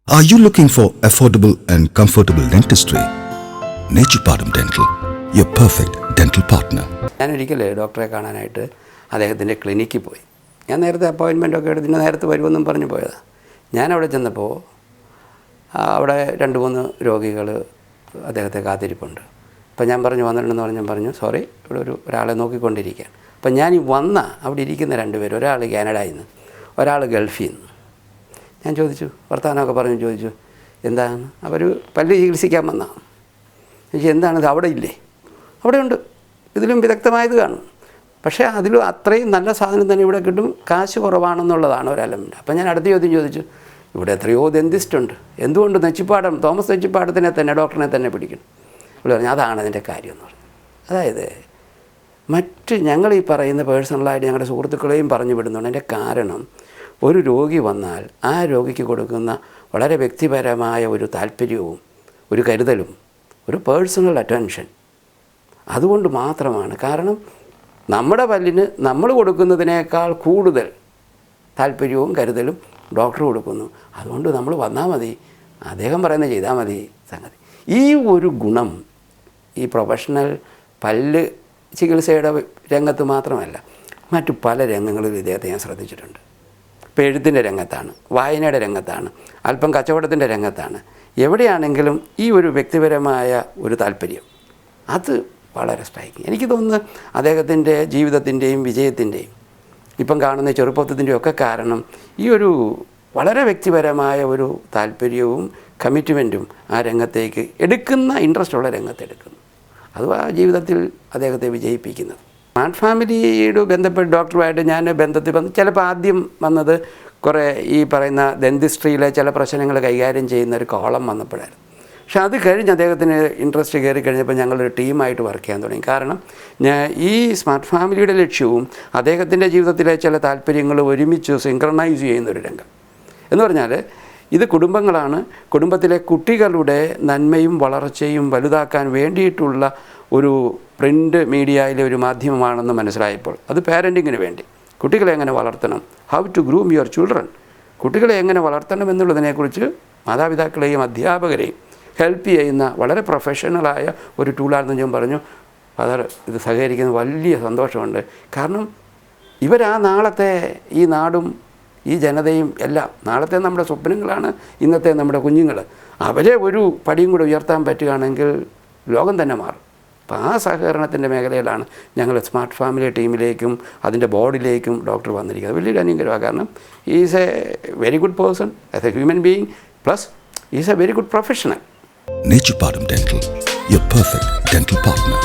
Are you looking for affordable and comfortable dentistry? Nechupadam Dental, your perfect dental partner. ഞാൻ ഒരിക്കലേ ഡോക്ടറെ കാണാനായിട്ട് അദ്ദേഹത്തിൻ്റെ ക്ലിനിക്കിൽ പോയി. ഞാൻ നേരത്തെ അപ്പോയിൻമെൻറ്റൊക്കെ എടുത്തിട്ട് നേരത്തെ വരുമെന്നും പറഞ്ഞു പോയതാണ്. ഞാൻ അവിടെ ചെന്നപ്പോൾ അവിടെ 2-3 രോഗികൾ അദ്ദേഹത്തെ കാത്തിരിപ്പുണ്ട്. അപ്പോൾ ഞാൻ വന്നിട്ടുണ്ടെന്ന് പറഞ്ഞു സോറി, ഇവിടെ ഒരാളെ നോക്കിക്കൊണ്ടിരിക്കുകയാണ്. അപ്പം ഞാൻ അവിടെ ഇരിക്കുന്ന 2 പേര്, ഒരാൾ കാനഡയിൽ നിന്ന്, ഒരാൾ ഗൾഫിൽ നിന്ന്. ഞാൻ ചോദിച്ചു, വർത്തമാനമൊക്കെ പറഞ്ഞു ചോദിച്ചു, എന്താണ്? അവർ പല്ല് ചികിത്സിക്കാൻ വന്നതാണ്. എനിക്ക് എന്താണിത്, അവിടെ ഇല്ലേ? അവിടെ ഉണ്ട്, ഇതിലും വിദഗ്ധമായത് കാണും, പക്ഷേ അതിലും അത്രയും നല്ല സാധനം തന്നെ ഇവിടെ കിട്ടും, കാശ് കുറവാണെന്നുള്ളതാണ് ഒരു എലമെൻറ്റ്. അപ്പം ഞാൻ അടുത്ത ചോദ്യം ചോദിച്ചു, ഇവിടെ എത്രയോ ഡെന്റിസ്റ്റ് ഉണ്ട്, എന്തുകൊണ്ട് തോമസ് നെച്ചിപ്പാടത്തിനെ തന്നെ, ഡോക്ടറിനെ തന്നെ പിടിക്കണം? ഇവിടെ പറഞ്ഞു അതാണ് അതിൻ്റെ കാര്യം എന്ന് പറഞ്ഞു. അതായത് ഞങ്ങൾ ഈ പറയുന്ന പേഴ്സണലായിട്ട് ഞങ്ങളുടെ സുഹൃത്തുക്കളെയും പറഞ്ഞു വിടുന്നുണ്ട്. അതിൻ്റെ കാരണം, ഒരു രോഗി വന്നാൽ ആ രോഗിക്ക് കൊടുക്കുന്ന വളരെ വ്യക്തിപരമായ ഒരു താല്പര്യവും ഒരു കരുതലും ഒരു പേഴ്സണൽ അറ്റൻഷൻ അതുകൊണ്ട് മാത്രമാണ്. കാരണം നമ്മുടെ പല്ലിന് നമ്മൾ കൊടുക്കുന്നതിനേക്കാൾ കൂടുതൽ താല്പര്യവും കരുതലും ഡോക്ടർ കൊടുക്കുന്നു. അതുകൊണ്ട് നമ്മൾ വന്നാൽ മതി, അദ്ദേഹം പറയുന്നത് ചെയ്താൽ മതി സംഗതി. ഈ ഒരു ഗുണം ഈ പ്രൊഫഷണൽ പല്ല് ചികിത്സയുടെ രംഗത്ത് മാത്രമല്ല, മറ്റു പല രംഗങ്ങളിലും ഇദ്ദേഹത്തെ ഞാൻ ശ്രദ്ധിച്ചിട്ടുണ്ട്. ഇപ്പോൾ എഴുത്തിൻ്റെ രംഗത്താണ്, വായനയുടെ രംഗത്താണ്, അല്പം കച്ചവടത്തിൻ്റെ രംഗത്താണ്, എവിടെയാണെങ്കിലും ഈ ഒരു വ്യക്തിപരമായ ഒരു താല്പര്യം അത് വളരെ സ്ട്രൈക്കിങ്. എനിക്ക് തോന്നുന്നു അദ്ദേഹത്തിൻ്റെ ജീവിതത്തിൻ്റെയും വിജയത്തിൻ്റെയും ഇപ്പം കാണുന്ന ചെറുപ്പത്തിൻ്റെയും ഒക്കെ കാരണം ഈ ഒരു വളരെ വ്യക്തിപരമായ ഒരു താല്പര്യവും കമ്മിറ്റ്മെൻറ്റും ആ രംഗത്തേക്ക് എടുക്കുന്ന, ഇൻട്രസ്റ്റുള്ള രംഗത്തെടുക്കുന്നു. അത് ആ ജീവിതത്തിൽ അദ്ദേഹത്തെ വിജയിപ്പിക്കുന്നത്. സ്മാർട്ട് ഫാമിലിയോട് ബന്ധപ്പെട്ട് ഡോക്ടറുമായിട്ട് ഞാൻ ബന്ധത്തിൽ ചിലപ്പോൾ ആദ്യം വന്നത് കുറേ ഈ പറയുന്ന ഡെന്റിസ്ട്രിയിലെ ചില പ്രശ്നങ്ങൾ കൈകാര്യം ചെയ്യുന്ന ഒരു കോളം വന്നപ്പോഴായിരുന്നു. പക്ഷെ അത് കഴിഞ്ഞ് അദ്ദേഹത്തിന് ഇൻട്രസ്റ്റ് കയറി കഴിഞ്ഞപ്പോൾ ഞങ്ങളൊരു ടീമായിട്ട് വർക്ക് ചെയ്യാൻ തുടങ്ങി. കാരണം ഈ സ്മാർട്ട് ഫാമിലിയുടെ ലക്ഷ്യവും അദ്ദേഹത്തിൻ്റെ ജീവിതത്തിലെ ചില താല്പര്യങ്ങൾ ഒരുമിച്ച് സിങ്ക്രണൈസ് ചെയ്യുന്നൊരു രംഗം എന്ന് പറഞ്ഞാൽ, ഇത് കുടുംബങ്ങളാണ്, കുടുംബത്തിലെ കുട്ടികളുടെ നന്മയും വളർച്ചയും വലുതാക്കാൻ വേണ്ടിയിട്ടുള്ള ഒരു പ്രിൻ്റ് മീഡിയയിലെ ഒരു മാധ്യമമാണെന്ന് മനസ്സിലായപ്പോൾ അത് പാരൻറ്റിങ്ങിന് വേണ്ടി കുട്ടികളെ എങ്ങനെ വളർത്തണം, how to groom your children, കുട്ടികളെ എങ്ങനെ വളർത്തണം എന്നുള്ളതിനെക്കുറിച്ച് മാതാപിതാക്കളെയും അധ്യാപകരെയും ഹെൽപ്പ് ചെയ്യുന്ന വളരെ പ്രൊഫഷണലായ ഒരു ടൂളാണെന്ന് ഞാൻ പറഞ്ഞു. ഫാദർ ഇത് സഹകരിക്കുന്ന വലിയ സന്തോഷമുണ്ട്. കാരണം ഇവരാ നാളത്തെ ഈ നാടും ഈ ജനതയും എല്ലാം, നാളത്തെ നമ്മുടെ സ്വപ്നങ്ങളാണ് ഇന്നത്തെ നമ്മുടെ കുഞ്ഞുങ്ങൾ. അവരെ ഒരു പടിയും കൂടെ ഉയർത്താൻ പറ്റുകയാണെങ്കിൽ ലോകം തന്നെ മാറും. അപ്പോൾ ആ സഹകരണത്തിൻ്റെ മേഖലയിലാണ് ഞങ്ങൾ സ്മാർട്ട് ഫാമിലി ടീമിലേക്കും അതിൻ്റെ ബോർഡിലേക്കും ഡോക്ടർ വന്നിരിക്കുന്നത്. വലിയൊരു അനുഗ്രഹമാണ്. കാരണം is A very good person as A human being, plus is A very good professional. Nechupadam Dental, your perfect dental partner.